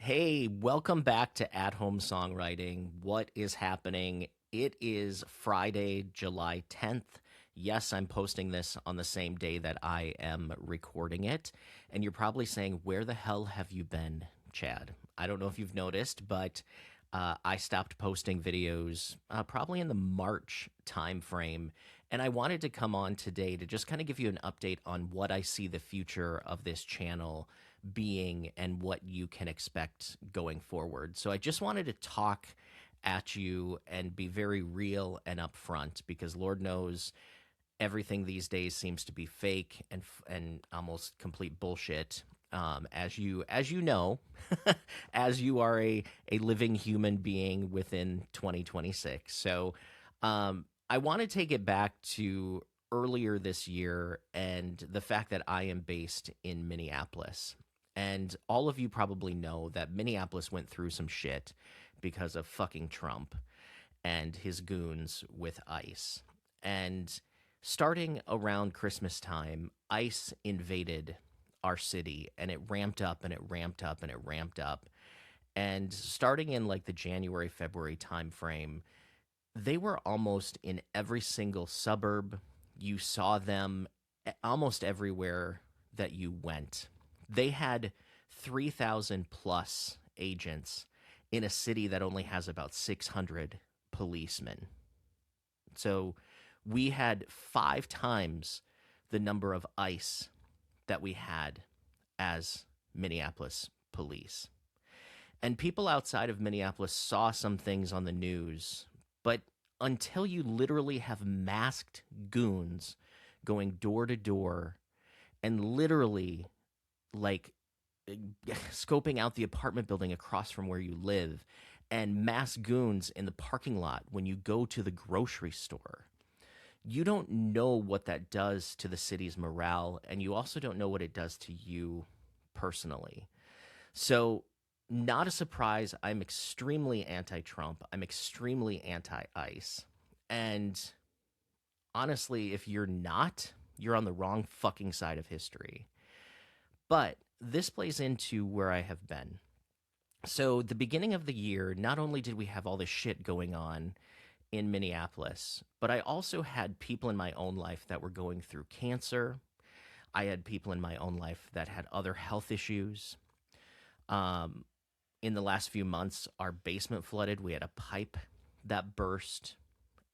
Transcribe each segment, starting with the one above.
Hey, welcome back to At Home Songwriting. What is happening? It is Friday, July 10th. Yes, I'm posting this on the same day that I am recording it. And you're probably saying, where the hell have you been, Chad? I don't know if you've noticed, but I stopped posting videos probably in the March timeframe. And I wanted to come on today to just kind of give you an update on what I see the future of this channel being and what you can expect going forward. So I just wanted to talk at you and be very real and upfront because Lord knows everything these days seems to be fake and almost complete bullshit. As you know, as you are a living human being within 2026. So I want to take it back to earlier this year and the fact that I am based in Minneapolis. And all of you probably know that Minneapolis went through some shit because of fucking Trump and his goons with ICE. And starting around Christmas time, ICE invaded our city and it ramped up and it ramped up and it ramped up. And starting in like the January, February timeframe, they were almost in every single suburb. You saw them almost everywhere that you went. They had 3,000 plus agents in a city that only has about 600 policemen. So we had 5 times the number of ICE that we had as Minneapolis police. And people outside of Minneapolis saw some things on the news, but until you literally have masked goons going door to door and literally like scoping out the apartment building across from where you live and mass goons in the parking lot when you go to the grocery store. You don't know what that does to the city's morale, and you also don't know what it does to you personally. So, not a surprise, I'm extremely anti Trump. I'm extremely anti ICE. And honestly, if you're not, you're on the wrong fucking side of history. But this plays into where I have been. So, the beginning of the year, not only did we have all this shit going on in Minneapolis, but I also had people in my own life that were going through cancer. I had people in my own life that had other health issues. Um, in the last few months, our basement flooded. We had a pipe that burst.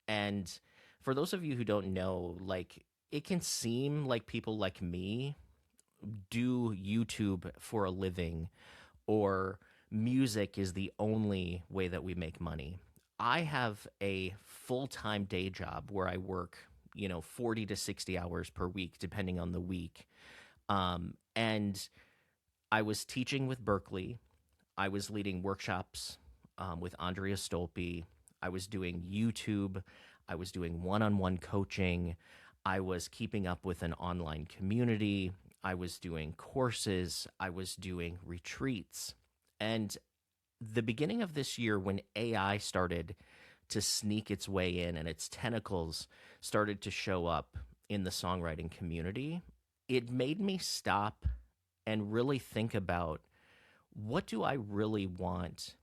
And for those of you who don't know, like, it can seem like people like me do YouTube for a living or music is the only way that we make money. I have a full time day job where I work, 40 to 60 hours per week, depending on the week. And I was teaching with Berkeley. I was leading workshops with Andrea Stolpe. I was doing YouTube. I was doing one on one coaching. I was keeping up with an online community. I was doing courses. I was doing retreats. And the beginning of this year, when AI started to sneak its way in and its tentacles started to show up in the songwriting community, it made me stop and really think about what do I really want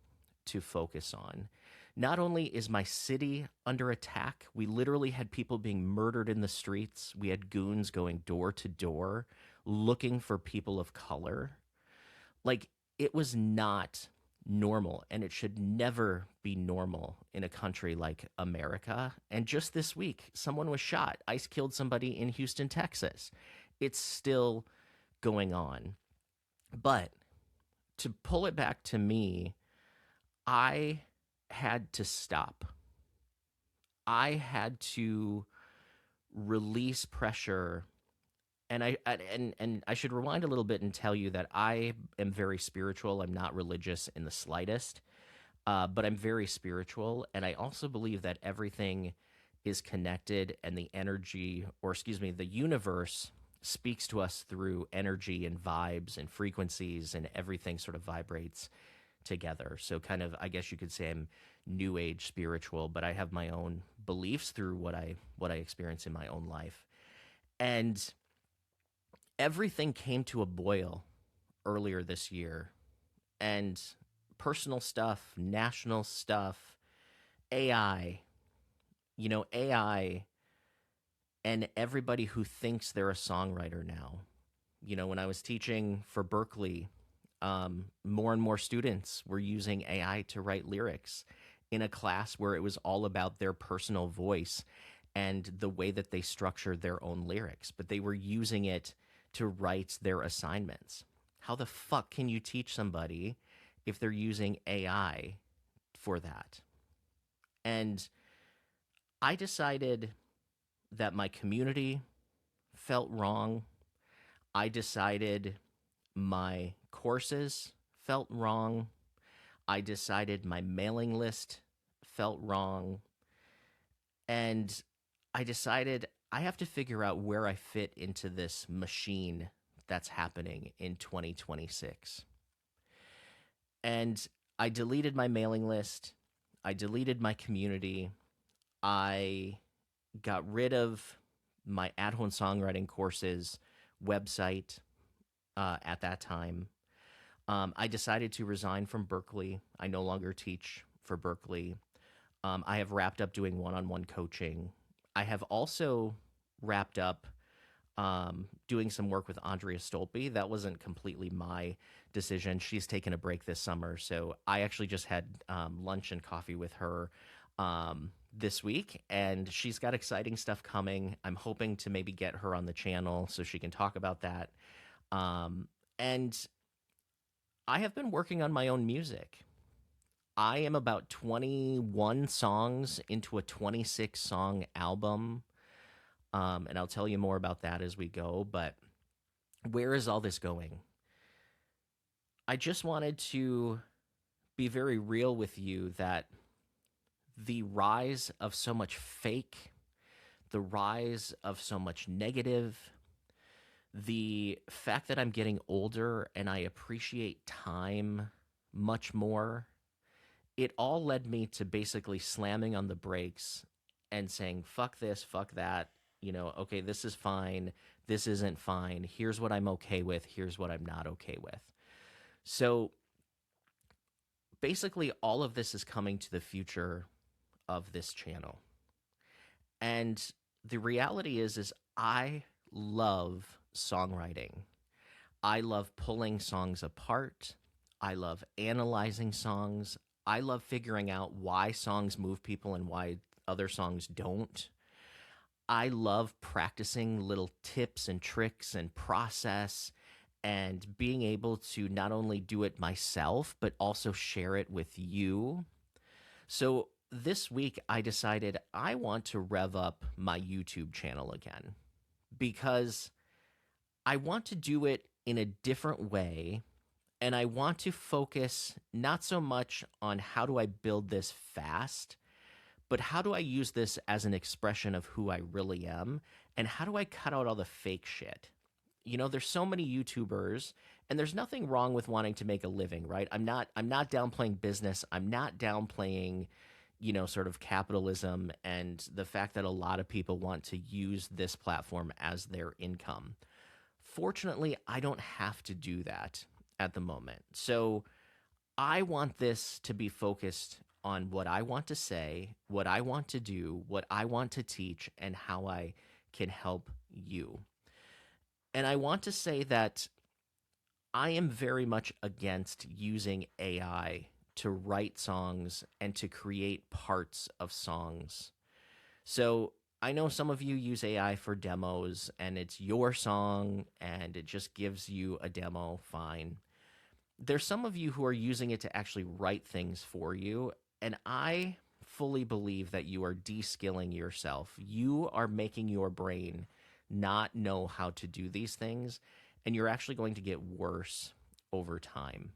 to focus on? Not only is my city under attack, we literally had people being murdered in the streets. We had goons going door to door looking for people of color. Like, it was not normal, and it should never be normal in a country like America. And just this week, someone was shot. ICE killed somebody in Houston, Texas. It's still going on. But to pull it back to me, I had to stop. I had to release pressure. And I should rewind a little bit and tell you that I am very spiritual. I'm not religious in the slightest, but I'm very spiritual, and I also believe that everything is connected, and the energy, or excuse me, the universe speaks to us through energy and vibes and frequencies, and everything sort of vibrates together. So, kind of, I guess you could say I'm new age spiritual, but I have my own beliefs through what I experience in my own life, and everything came to a boil earlier this year and personal stuff, national stuff, AI, AI, and everybody who thinks they're a songwriter now. When I was teaching for Berkeley, more and more students were using AI to write lyrics in a class where it was all about their personal voice and the way that they structured their own lyrics, but they were using it to write their assignments. How the fuck can you teach somebody if they're using AI for that? And I decided that my community felt wrong. I decided my courses felt wrong. I decided my mailing list felt wrong. And I decided I have to figure out where I fit into this machine that's happening in 2026. And I deleted my mailing list. I deleted my community. I got rid of my at-home songwriting courses website at that time. I decided to resign from Berkeley. I no longer teach for Berkeley. I have wrapped up doing one-on-one coaching. I have also wrapped up doing some work with Andrea Stolpe. That wasn't completely my decision. She's taken a break this summer, so I actually just had lunch and coffee with her this week, and she's got exciting stuff coming. I'm hoping to maybe get her on the channel so she can talk about that. And I have been working on my own music. I am about 21 songs into a 26 song album. And I'll tell you more about that as we go. But where is all this going? I just wanted to be very real with you that the rise of so much fake, the rise of so much negative, the fact that I'm getting older and I appreciate time much more, it all led me to basically slamming on the brakes and saying, fuck this, fuck that. Okay, this is fine. This isn't fine. Here's what I'm okay with. Here's what I'm not okay with. So basically, all of this is coming to the future of this channel. And the reality is I love songwriting. I love pulling songs apart. I love analyzing songs. I love figuring out why songs move people and why other songs don't. I love practicing little tips and tricks and process and being able to not only do it myself, but also share it with you. So this week, I decided I want to rev up my YouTube channel again because I want to do it in a different way. And I want to focus not so much on how do I build this fast, but how do I use this as an expression of who I really am? And how do I cut out all the fake shit? There's so many YouTubers, and there's nothing wrong with wanting to make a living, right? I'm not downplaying business. I'm not downplaying, sort of capitalism and the fact that a lot of people want to use this platform as their income. Fortunately, I don't have to do that at the moment. So I want this to be focused on what I want to say, what I want to do, what I want to teach, and how I can help you. And I want to say that I am very much against using AI to write songs and to create parts of songs. So I know some of you use AI for demos and it's your song and it just gives you a demo, fine. There's some of you who are using it to actually write things for you, and I fully believe that you are de-skilling yourself. You are making your brain not know how to do these things, and you're actually going to get worse over time.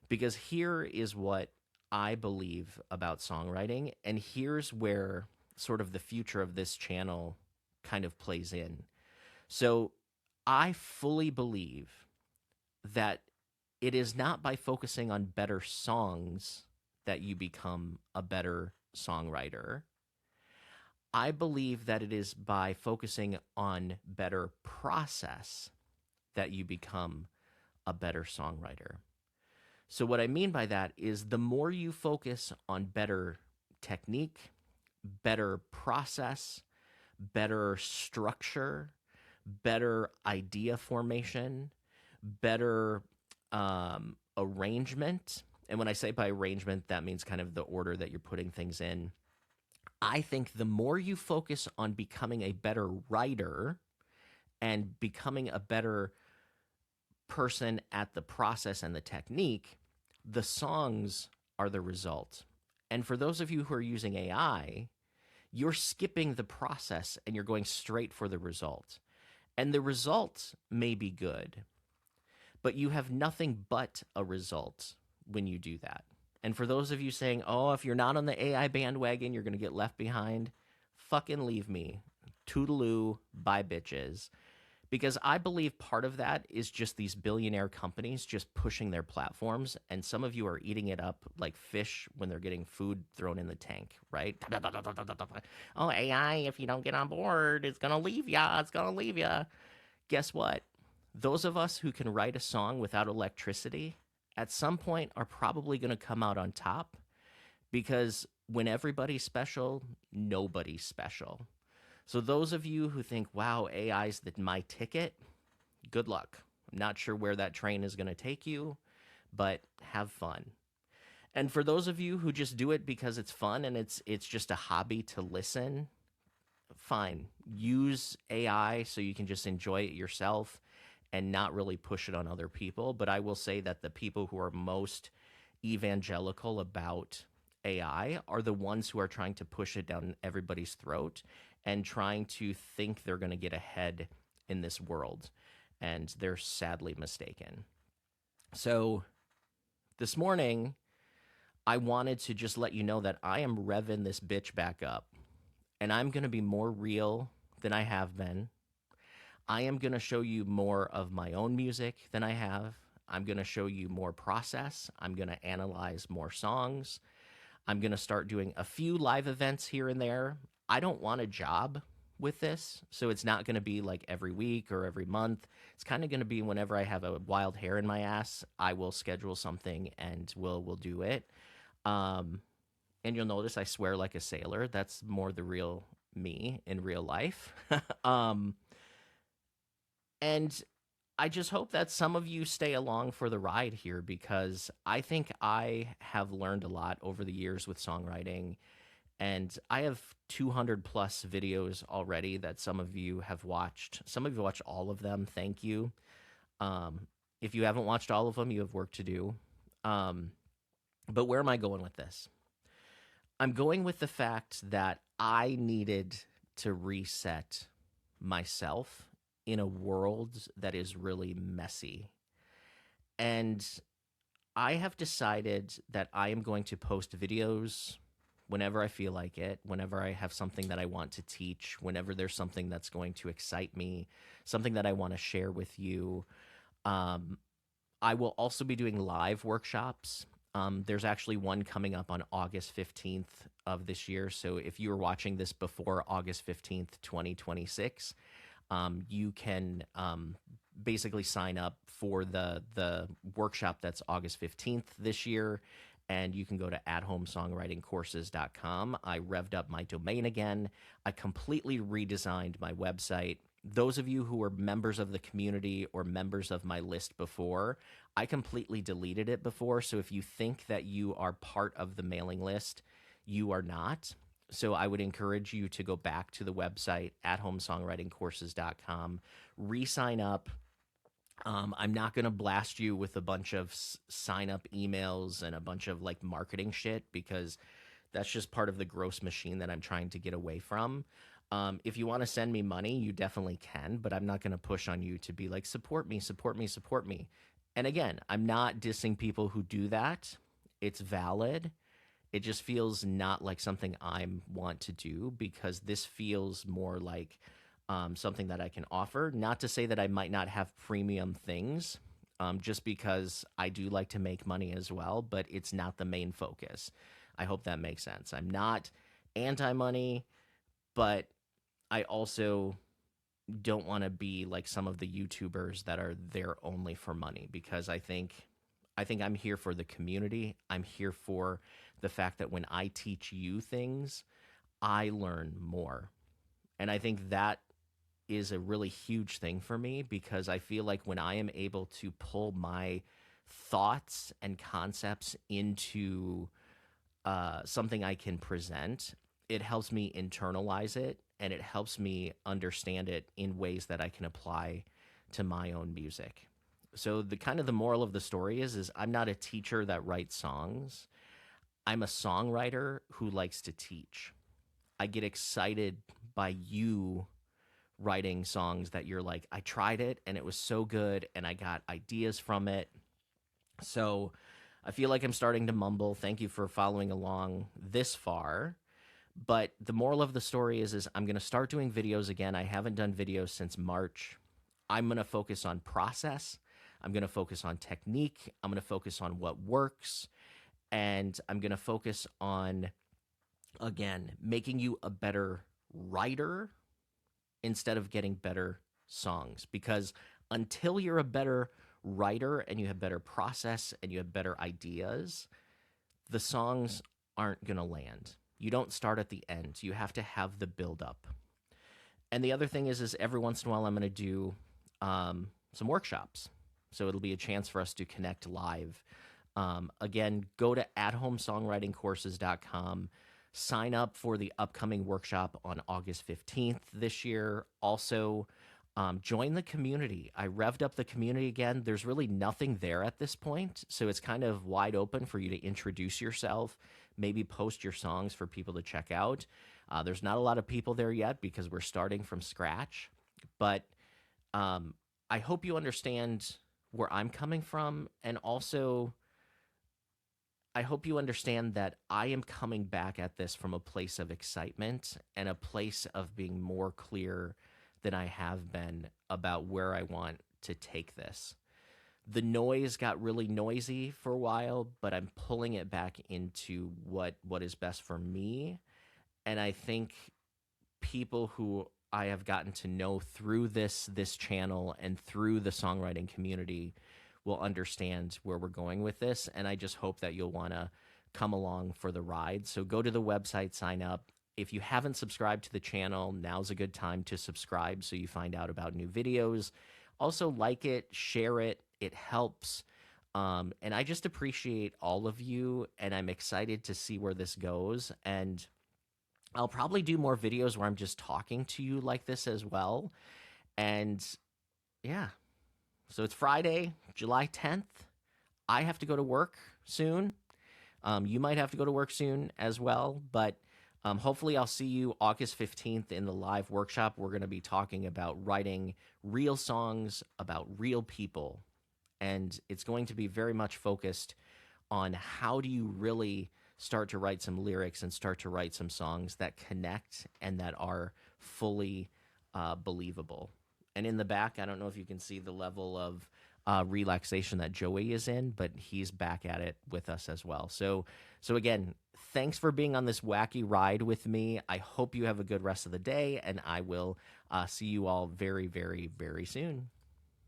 Because here is what I believe about songwriting, and here's where sort of the future of this channel kind of plays in. So I fully believe that it is not by focusing on better songs that you become a better songwriter. I believe that it is by focusing on better process that you become a better songwriter. So, what I mean by that is the more you focus on better technique, better process, better structure, better idea formation, better arrangement. And when I say by arrangement, that means kind of the order that you're putting things in. I think the more you focus on becoming a better writer and becoming a better person at the process and the technique, the songs are the result. And for those of you who are using AI, you're skipping the process and you're going straight for the result. And the result may be good, but you have nothing but a result when you do that. And for those of you saying, oh, if you're not on the AI bandwagon, you're going to get left behind, fucking leave me. Toodaloo, bye bitches. Because I believe part of that is just these billionaire companies just pushing their platforms. And some of you are eating it up like fish when they're getting food thrown in the tank, right? Oh, AI, if you don't get on board, it's going to leave ya. It's going to leave ya. Guess what? Those of us who can write a song without electricity at some point are probably going to come out on top, because when everybody's special, nobody's special. So those of you who think, wow, AI's my ticket, good luck. I'm not sure where that train is going to take you, but have fun. And for those of you who just do it because it's fun and it's just a hobby to listen, fine. Use AI so you can just enjoy it yourself and not really push it on other people. But I will say that the people who are most evangelical about AI are the ones who are trying to push it down everybody's throat and trying to think they're going to get ahead in this world. And they're sadly mistaken. So this morning, I wanted to just let you know that I am revving this bitch back up. And I'm going to be more real than I have been. I am going to show you more of my own music than I have. I'm going to show you more process. I'm going to analyze more songs. I'm going to start doing a few live events here and there. I don't want a job with this, so it's not going to be like every week or every month. It's kind of going to be whenever I have a wild hair in my ass, I will schedule something and we'll do it. And you'll notice I swear like a sailor. That's more the real me in real life. And I just hope that some of you stay along for the ride here, because I think I have learned a lot over the years with songwriting. And I have 200 plus videos already that some of you have watched. Some of you watched all of them. Thank you. If you haven't watched all of them, you have work to do. But where am I going with this? I'm going with the fact that I needed to reset myself in a world that is really messy. And I have decided that I am going to post videos whenever I feel like it, whenever I have something that I want to teach, whenever there's something that's going to excite me, something that I want to share with you. I will also be doing live workshops. There's actually one coming up on August 15th of this year. So if you were watching this before August 15th, 2026, you can basically sign up for the workshop that's August 15th this year. And you can go to athomesongwritingcourses.com. I revved up my domain again. I completely redesigned my website. Those of you who were members of the community or members of my list before, I completely deleted it before. So if you think that you are part of the mailing list, you are not. So I would encourage you to go back to the website, athomesongwritingcourses.com, re-sign up. I'm not going to blast you with a bunch of sign up emails and a bunch of like marketing shit, because that's just part of the gross machine that I'm trying to get away from. If you want to send me money, you definitely can, but I'm not going to push on you to be like, support me, support me, support me. And again, I'm not dissing people who do that. It's valid. It just feels not like something I want to do, because this feels more like something that I can offer. Not to say that I might not have premium things, just because I do like to make money as well, but it's not the main focus. I hope that makes sense. I'm not anti-money, but I also don't want to be like some of the YouTubers that are there only for money, because I think I think I'm here for the community. I'm here for the fact that when I teach you things, I learn more. And I think that is a really huge thing for me because I feel like when I am able to pull my thoughts and concepts into something I can present, it helps me internalize it and it helps me understand it in ways that I can apply to my own music. So the kind of the moral of the story is I'm not a teacher that writes songs. I'm a songwriter who likes to teach. I get excited by you writing songs that you're like, I tried it and it was so good and I got ideas from it. So I feel like I'm starting to mumble. Thank you for following along this far. But the moral of the story is I'm going to start doing videos again. I haven't done videos since March. I'm going to focus on process. I'm going to focus on technique. I'm going to focus on what works. And I'm going to focus on, again, making you a better writer instead of getting better songs. Because until you're a better writer and you have better process and you have better ideas, the songs aren't going to land. You don't start at the end. You have to have the build up. And the other thing is every once in a while I'm going to do some workshops. So it'll be a chance for us to connect live. Again, go to athomesongwritingcourses.com. Sign up for the upcoming workshop on August 15th this year. Also, join the community. I revved up the community again. There's really nothing there at this point, so it's kind of wide open for you to introduce yourself, maybe post your songs for people to check out. There's not a lot of people there yet because we're starting from scratch, but I hope you understand where I'm coming from, and also I hope you understand that I am coming back at this from a place of excitement and a place of being more clear than I have been about where I want to take this. The noise got really noisy for a while, but I'm pulling it back into what is best for me. And I think people who I have gotten to know through this channel and through the songwriting community will understand where we're going with this. And I just hope that you'll want to come along for the ride. So go to the website, sign up. If you haven't subscribed to the channel, now's a good time to subscribe so you find out about new videos. Also, like it, share it. It helps. And I just appreciate all of you, and I'm excited to see where this goes. And I'll probably do more videos where I'm just talking to you like this as well. And yeah, so it's Friday, July 10th. I have to go to work soon. You might have to go to work soon as well, but hopefully I'll see you August 15th in the live workshop. We're going to be talking about writing real songs about real people. And it's going to be very much focused on how do you really start to write some lyrics and start to write some songs that connect and that are fully believable. And in the back, I don't know if you can see the level of relaxation that Joey is in, but he's back at it with us as well. So again, thanks for being on this wacky ride with me. I hope you have a good rest of the day, and I will see you all very, very, very soon.